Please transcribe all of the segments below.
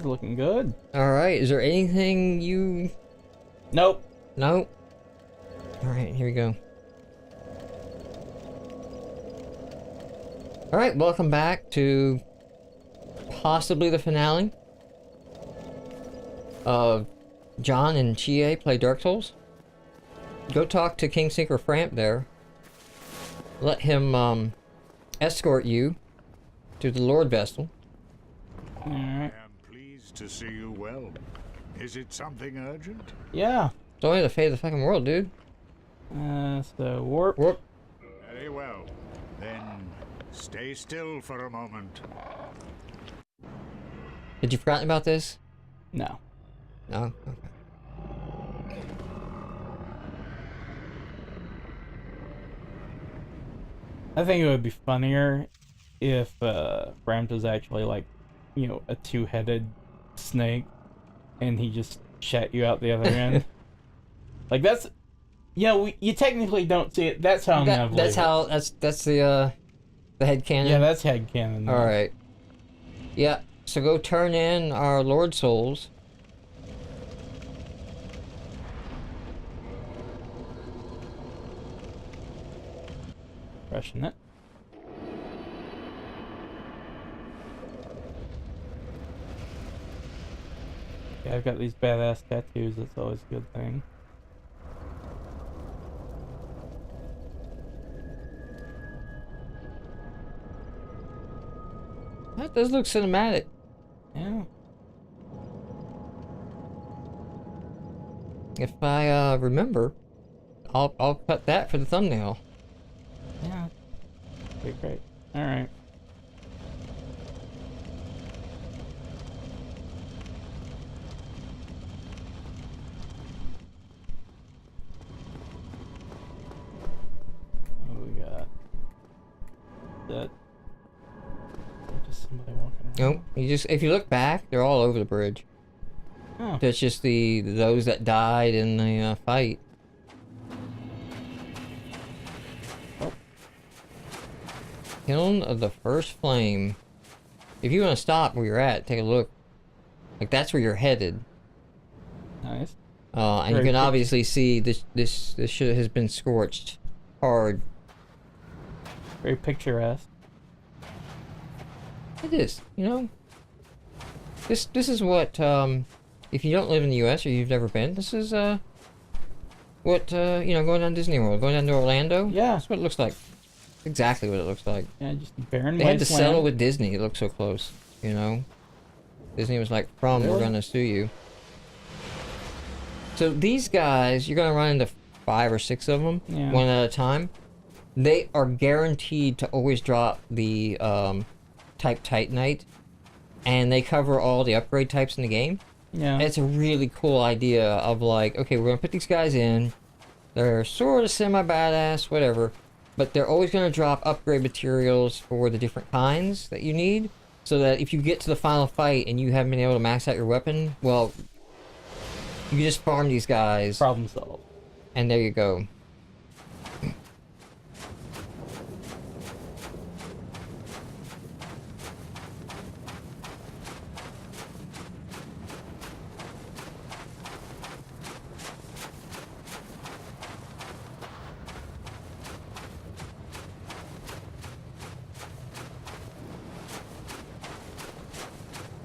is looking good. Alright, is there anything you... Nope. No? Alright, here we go. Alright, welcome back to possibly the finale of John and Chie play Dark Souls. Go talk to King Sinker Framp there. Let him escort you to the Lord Vestal. Alright. I am pleased to see you well. Is it something urgent? Yeah. It's only the fate of the fucking world, dude. So warp. Warp. Very well. Then stay still for a moment. Had you forgotten about this? No. No? Okay. I think it would be funnier if Bramped was actually like, you know, a two-headed snake, and he just shat you out the other end. Like that's, yeah, you technically don't see it. That's how I'm gonna believe That's how. That's the head cannon. Yeah, that's headcanon. All right. Yeah. So go turn in our Lord Souls. Rushing it. Yeah, I've got these badass tattoos. That's always a good thing. That does look cinematic. Yeah. If I remember, I'll cut that for the thumbnail. Yeah. Okay, great. All right. What do we got? That. Just somebody walking around. Nope. If you look back, they're all over the bridge. Oh. That's just those that died in the fight. Oh. Kiln of the First Flame. If you want to stop where you're at, take a look. Like that's where you're headed. Nice. And you can obviously see this shit has been scorched hard. Very picturesque. It is, you know. This is what if you don't live in the U.S. or you've never been, this is what you know, going down Disney World, going down to Orlando. Yeah. That's what it looks like. Exactly what it looks like. Yeah, just barren They had to wasteland. settle with Disney. It looked so close, you know. Disney was like, "We're Really? gonna sue you." So these guys, you're gonna run into 5 or 6 of them, Yeah. one at a time. They are guaranteed to always drop the type Titanite, and they cover all the upgrade types in the game. Yeah. And it's a really cool idea of like, okay, we're gonna put these guys in. They're sort of semi-badass, whatever, but they're always gonna drop upgrade materials for the different kinds that you need, so that if you get to the final fight and you haven't been able to max out your weapon, well, you can just farm these guys, Problem solved. and there you go.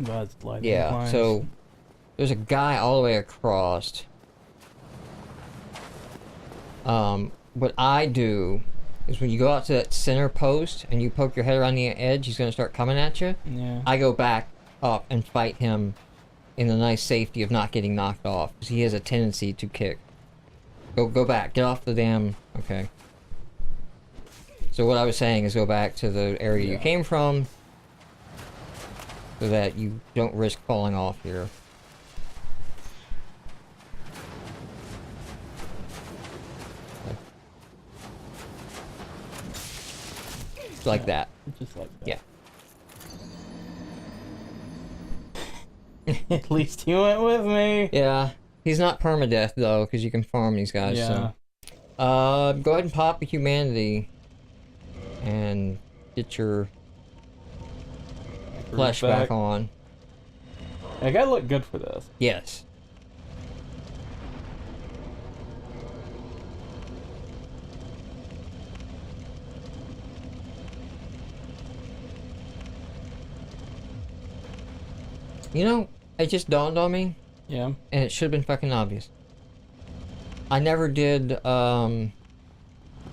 God's light. Yeah, so there's a guy all the way across. What I do is when you go out to that center post and you poke your head around the edge, he's gonna start coming at you. Yeah. I go back up and fight him in the nice safety of not getting knocked off, because he has a tendency to kick. Go back, get off the damn. Okay. So what I was saying is go back to the area you came from, so that you don't risk falling off here. Like that. Just like that. Yeah. At least you went with me. Yeah. He's not permadeath though, because you can farm these guys. Yeah. So. Go ahead and pop the humanity and get your flesh back on. I gotta look good for this. Yes. You know, it just dawned on me, Yeah. and it should have been fucking obvious. I never did,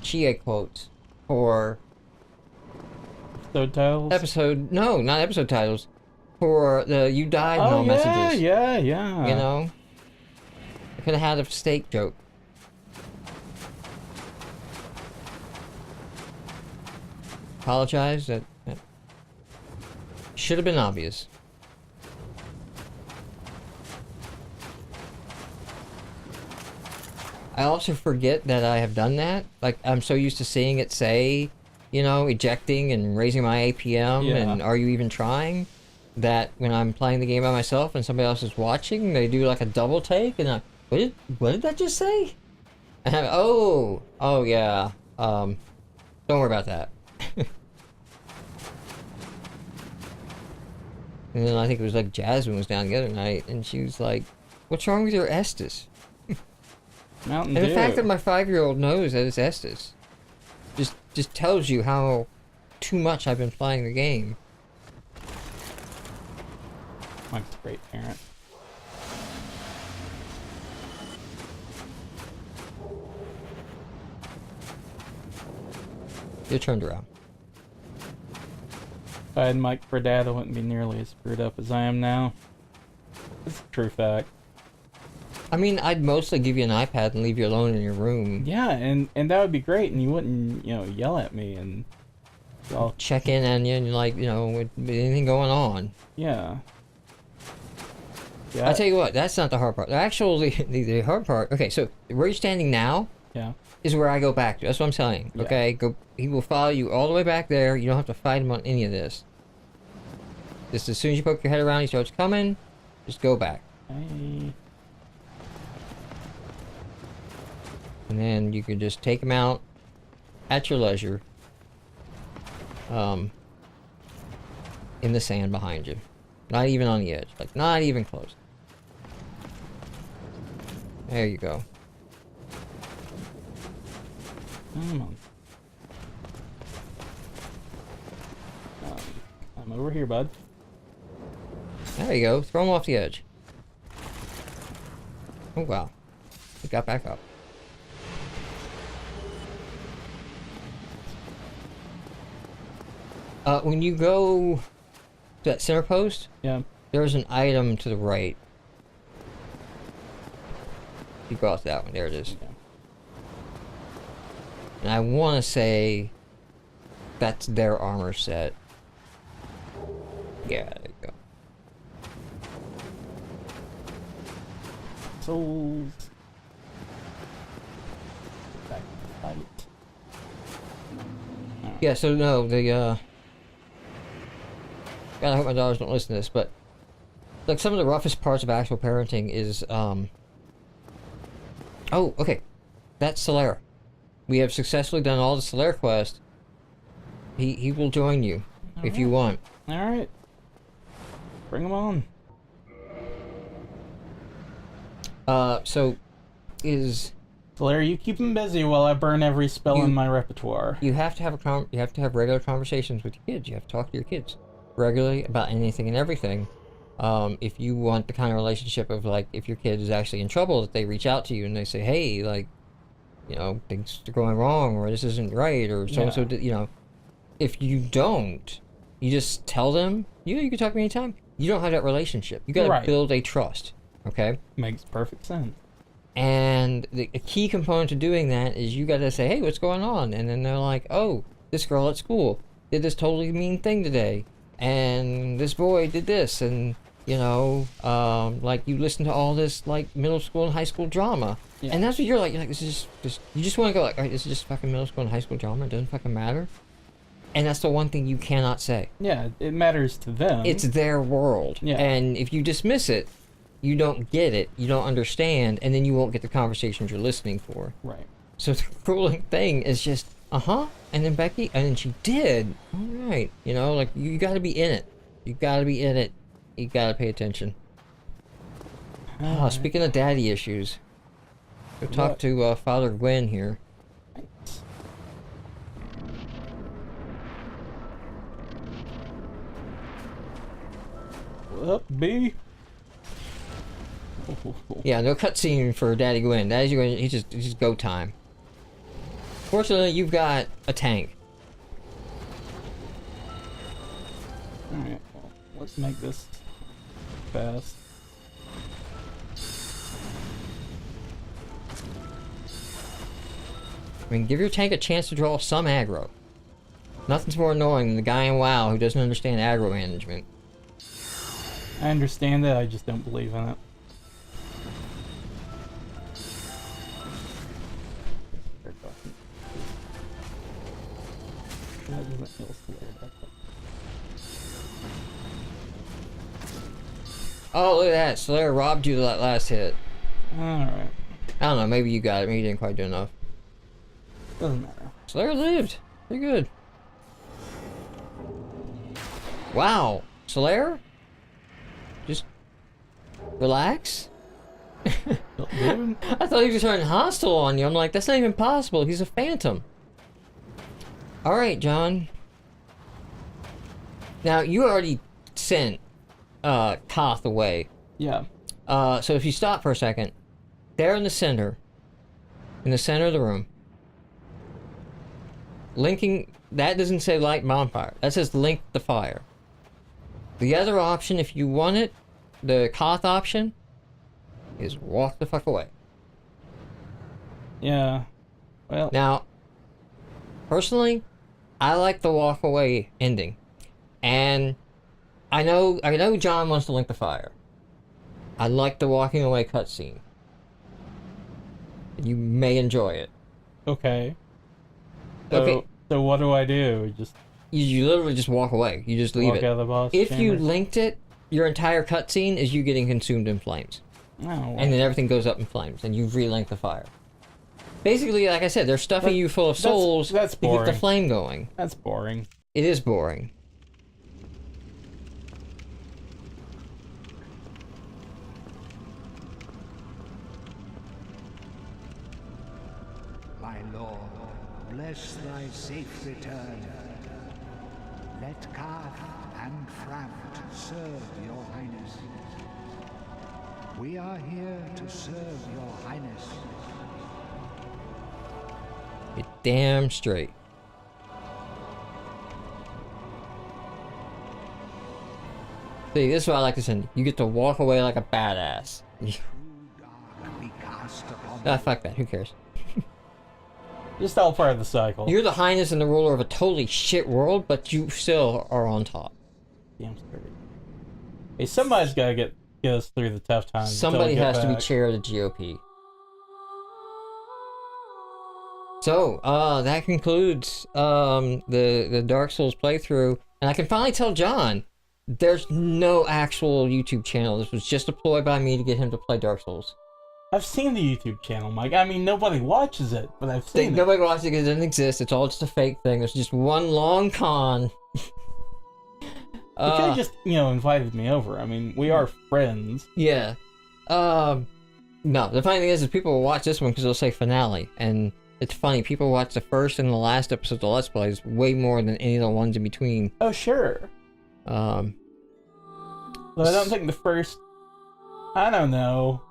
Chia quotes for Episode titles. no, not episode titles, for the "You died" Oh no yeah, messages. yeah, yeah. You know, I could have had a steak joke. Apologize. That should have been obvious. I also forget that I have done that. Like, I'm so used to seeing it say, you know, ejecting and raising my APM Yeah. and are you even trying? That when I'm playing the game by myself and somebody else is watching, they do like a double take and what did that just say? And I'm, oh yeah. Don't worry about that. And then I think it was like Jasmine was down the other night and she was like, "What's wrong with your Estes?" Mountain And Dew. the fact that my 5-year-old knows that it's Estes just tells you how too much I've been playing the game. Mike's a great parent. You're turned around. If I had Mike for dad, I wouldn't be nearly as screwed up as I am now. It's a true fact. I mean, I'd mostly give you an iPad and leave you alone in your room. Yeah, and that would be great, and you wouldn't, you know, yell at me and all. Check in on you and you're like, you know, with anything going on. Yeah. Yeah. I tell you what, that's not the hard part. Actually, the hard part. Okay, so where you're standing now Yeah. is where I go back to. That's what I'm telling you. Yeah. Okay, go. He will follow you all the way back there. You don't have to fight him on any of this. Just as soon as you poke your head around, he starts coming. Just go back, Hey. and then you can just take him out at your leisure. In the sand behind you, not even on the edge, like not even close. There you go. Come on. I'm over here, bud. There you go. Throw him off the edge. Oh wow, he got back up. When you go to that center post, Yeah. there's an item to the right. You go out to that one. There it is. Okay. And I want to say that's their armor set. Yeah, there you go. Souls. Back to the fight. Yeah, so no, God, I hope my daughters don't listen to this, but like some of the roughest parts of actual parenting is, oh, okay, that's Solera. We have successfully done all the Solera quest. He will join you if you want. All right. Bring him on. So is So Larry, you keep him busy while I burn every spell in my repertoire. you have to have you have to have regular conversations with your kids. You have to talk to your kids regularly about anything and everything. If you want the kind of relationship of like if your kid is actually in trouble, that they reach out to you and they say, hey, like, you know, things are going wrong or this isn't right or so and so. You know, if you don't, you just tell them, you can talk to me anytime. You don't have that relationship. You got to build a trust. Okay. Makes perfect sense. And a key component to doing that is you got to say, hey, what's going on? And then they're like, oh, this girl at school did this totally mean thing today. And this boy did this. And, you know, like you listen to all this, like, middle school and high school drama. Yeah. And that's what you're like, this is just, you just want to go like, all right, this is just fucking middle school and high school drama. It doesn't fucking matter. And that's the one thing you cannot say. Yeah, it matters to them. It's their world. Yeah. And if you dismiss it, you don't get it, you don't understand, and then you won't get the conversations you're listening for. Right. So the ruling thing is just, and then Becky, and then she did. All right. You know, like, you got to be in it. You got to be in it. You got to pay attention. Oh, speaking of daddy issues, go talk What? to Father Gwen here. What up, B? Yeah, no cutscene for Daddy Gwen. Daddy Gwen, he's just go time. Fortunately, you've got a tank. Alright, well, let's make this fast. I mean, give your tank a chance to draw some aggro. Nothing's more annoying than the guy in WoW who doesn't understand aggro management. I understand it, I just don't believe in it. That doesn't feel scared, that's it. Oh, look at that. Slayer robbed you that last hit. Alright. I don't know, maybe you got it. Maybe you didn't quite do enough. Doesn't matter. Slayer lived. Pretty good. Wow. Slayer? Just relax? Dude, I thought he was turning hostile on you. I'm like, that's not even possible. He's a phantom. Alright, John. Now, you already sent Koth away. yeah. So if you stop for a second, there in the center of the room, linking, that doesn't say light bonfire. That says link the fire. The other option, if you want it, the Koth option, is walk the fuck away. Yeah. Well, Now, personally, I like the walk away ending. And I know John wants to link the fire. I like the walking away cutscene. You may enjoy it. okay. So, Okay. so what do I do? Just You literally just walk away. You just leave walk it. out of the boss If you chamber? linked it, your entire cutscene is you getting consumed in flames. Oh, well. And then everything goes up in flames, and you relink the fire. Basically, like I said, they're stuffing you full of souls that's to keep the boring. flame going. That's boring. It is boring. My lord, bless thy safe return. Let Kath and Framt serve your highness. We are here to serve your highness. You're damn straight. See, this is what I like to send you. You get to walk away like a badass. True dark be cast upon Ah, fuck that. Who cares? Just all part of the cycle. You're the highness and the ruler of a totally shit world, but you still are on top. Damn straight. Hey, somebody's gotta get us through the tough times. until we Somebody get has to be back. chair of the GOP. So, that concludes the Dark Souls playthrough, and I can finally tell John there's no actual YouTube channel. This was just a ploy by me to get him to play Dark Souls. I've seen the YouTube channel, Mike. I mean, nobody watches it, but I've seen it. Nobody watches it because it doesn't exist. It's all just a fake thing. It's just one long con. You could have just, invited me over. I mean, we are friends. Yeah. No, the funny thing is people will watch this one because they'll say finale, and it's funny. People watch the first and the last episodes of Let's Plays way more than any of the ones in between. Oh, sure. But I don't think the first, I don't know,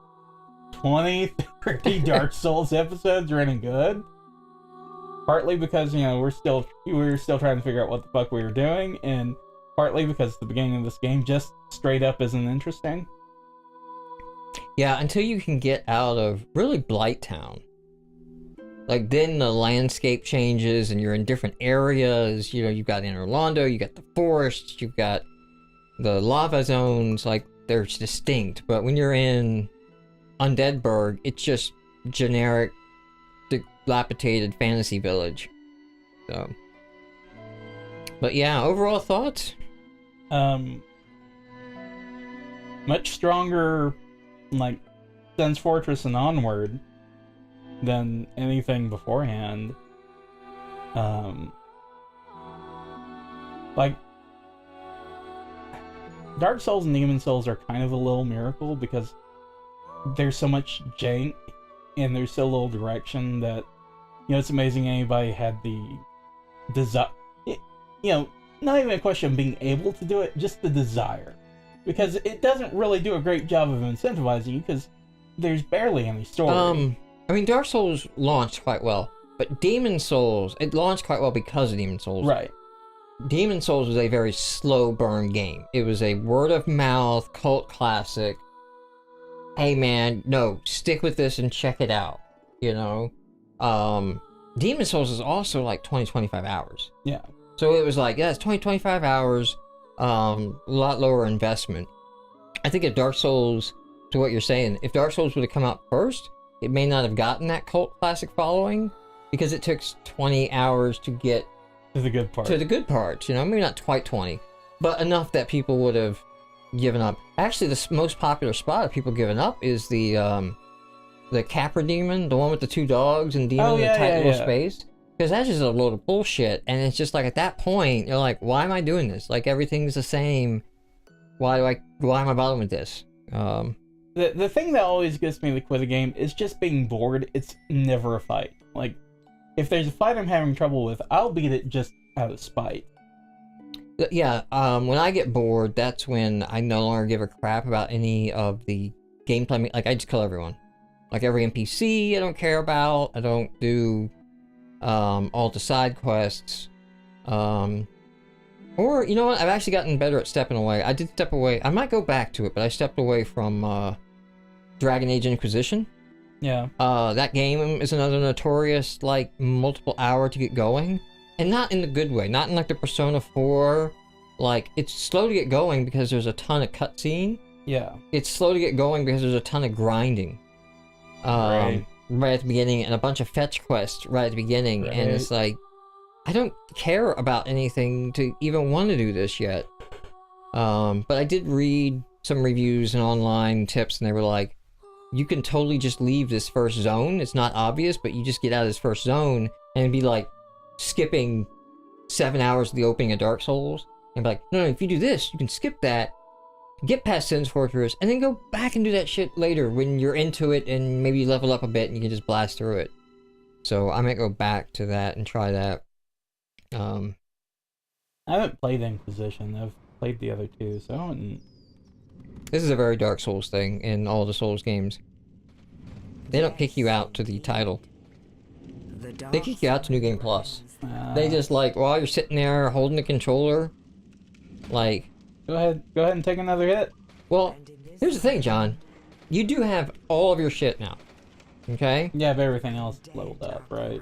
20, 30 Dark Souls episodes are any good. Partly because, we were still trying to figure out what the fuck we were doing, and partly because the beginning of this game just straight up isn't interesting. Yeah, until you can get out of really Blighttown. Like, then the landscape changes and you're in different areas. You've got Inner Londo, you got the forest, you've got the lava zones. Like, they're distinct. But when you're in Undeadburg, it's just generic, dilapidated fantasy village. So, but yeah, overall thoughts? Much stronger, like, Sen's Fortress and Onward than anything beforehand. Like, Dark Souls and Demon Souls are kind of a little miracle because there's so much jank and there's so little direction that, you know, it's amazing anybody had the desire. You know, not even a question of being able to do it, just the desire. Because it doesn't really do a great job of incentivizing you, because there's barely any story. I mean, Dark Souls launched quite well, but Demon Souls, it launched quite well because of Demon Souls. Right. Demon Souls was a very slow burn game. It was a word of mouth cult classic. Hey man, no, stick with this and check it out. You know? Demon Souls is also like 20-25 hours. Yeah. So it was like, yeah, it's 20-25 hours, a lot lower investment. I think if Dark Souls, to what you're saying, if Dark Souls would have come out first, it may not have gotten that cult classic following, because it took 20 hours to get To the good part. to the good parts, you know, maybe not quite 20, but enough that people would have given up. Actually, the most popular spot of people giving up is the Capra Demon, the one with the two dogs and Demon in the tight little space. Because that's just a load of bullshit, and it's just like at that point, you're like, why am I doing this? Like, everything's the same. Why am I bothering with this? The thing that always gets me to quit a game is just being bored. It's never a fight. Like, if there's a fight I'm having trouble with, I'll beat it just out of spite. Yeah, when I get bored, that's when I no longer give a crap about any of the gameplay. Like, I just kill everyone. Like, every NPC I don't care about. I don't do all the side quests. Or, you know what? I've actually gotten better at stepping away. I did step away. I might go back to it, but I stepped away from Dragon Age Inquisition. Yeah. That game is another notorious, like, multiple hour to get going. And not in the good way. Not in, like, the Persona 4. Like, it's slow to get going because there's a ton of cutscene. Yeah. It's slow to get going because there's a ton of grinding. Right at the beginning, and a bunch of fetch quests right at the beginning. And it's like, I don't care about anything to even want to do this yet. But I did read some reviews and online tips, and they were like, you can totally just leave this first zone. It's not obvious, but you just get out of this first zone and it'd be like skipping 7 hours of the opening of Dark Souls. And be like, no, if you do this, you can skip that, get past Sin's Fortress, and then go back and do that shit later when you're into it and maybe you level up a bit and you can just blast through it. So I might go back to that and try that. I haven't played Inquisition. I've played the other two, so I don't... This is a very Dark Souls thing in all the Souls games. They don't kick you out to the title. They kick you out to New Game Plus. They just, like, while you're sitting there holding the controller, like... Go ahead and take another hit. Well, here's the thing, John. You do have all of your shit now. Okay? Yeah, but everything else is leveled up, right?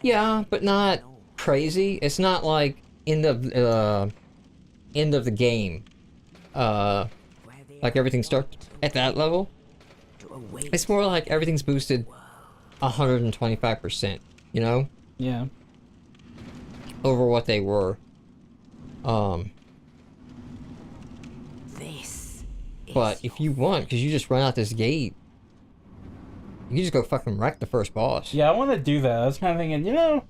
Yeah, but not crazy. It's not like end of the game. Like everything starts at that level. It's more like everything's boosted 125%, you know? Yeah. Over what they were. But if you want, because you just run out this gate, you can just go fucking wreck the first boss. Yeah, I want to do that. I was kind of thinking, you know...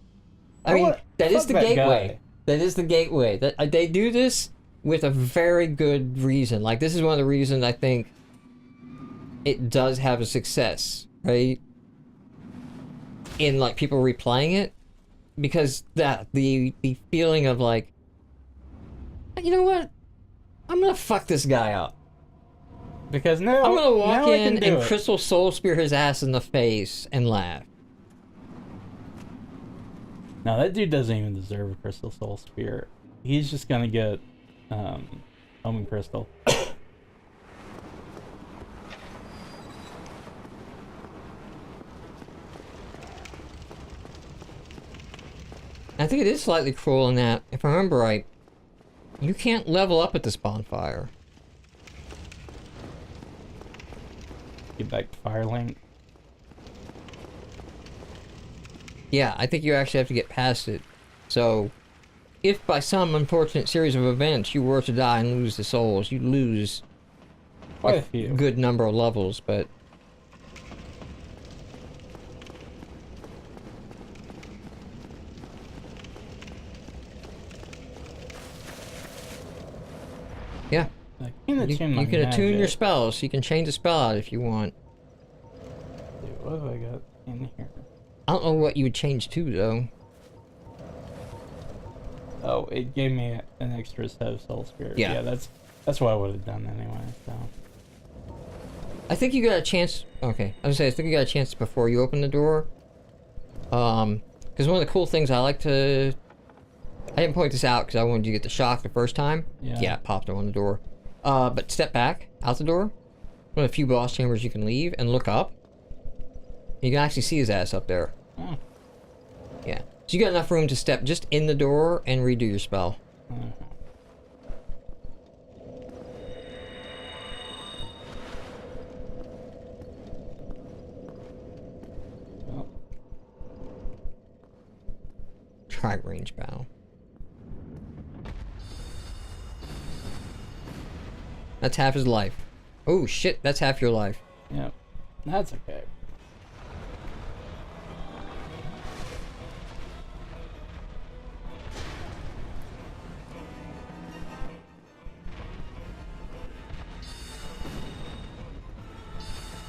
I mean, that is the gateway. That is the gateway. They do this with a very good reason. Like, this is one of the reasons I think it does have a success, right? In, like, people replaying it. Because the feeling of, like, you know what? I'm gonna fuck this guy up. Because now I'm gonna walk in and it. Crystal Soul Spear his ass in the face and laugh. No, that dude doesn't even deserve a Crystal Soul Spear. He's just gonna get Omen Crystal. I think it is slightly cruel in that, if I remember right, you can't level up at this bonfire. Get back to Firelink. Yeah, I think you actually have to get past it. So, if by some unfortunate series of events you were to die and lose the souls, you'd lose quite a few. Good number of levels, but... Yeah. You can attune your spells, so you can change the spell out if you want. what have I got in here? I don't know what you would change to, though. Oh, it gave me an extra set of soul spirit. Yeah. Yeah, that's what I would have done anyway. So. I think you got a chance. Okay, I was gonna say I think you got a chance before you open the door. Because one of the cool things I like to, I didn't point this out because I wanted you to get the shock the first time. Yeah. It popped on the door. But step back out the door. One of the few boss chambers you can leave and look up. You can actually see his ass up there. Oh. Yeah. So you got enough room to step just in the door and redo your spell. Well, Try range battle. That's half his life. Oh shit, that's half your life. yeah, that's okay.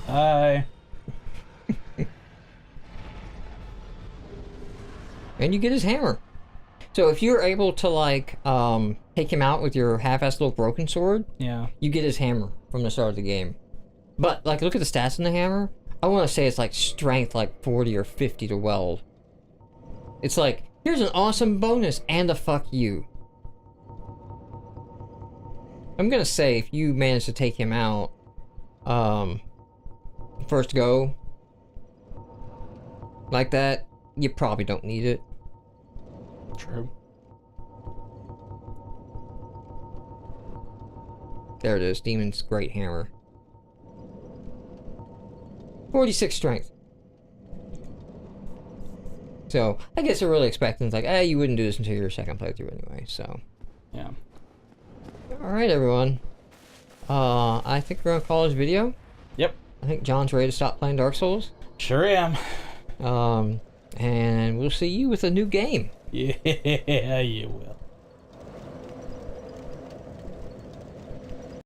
Hi. And you get his hammer. So if you're able to like take him out with your half-assed little broken sword, Yeah. you get his hammer from the start of the game. But like look at the stats on the hammer. I want to say it's like strength like 40 or 50 to weld. It's like, here's an awesome bonus and a fuck you. I'm gonna say if you manage to take him out first go like that, you probably don't need it. True. There it is, Demon's Great Hammer. 46 strength. So, I guess they're really expecting, it's like, you wouldn't do this until your second playthrough anyway, so. Yeah. Alright, everyone. I think we're gonna call this video. Yep. I think John's ready to stop playing Dark Souls. Sure am. And we'll see you with a new game. Yeah, you will.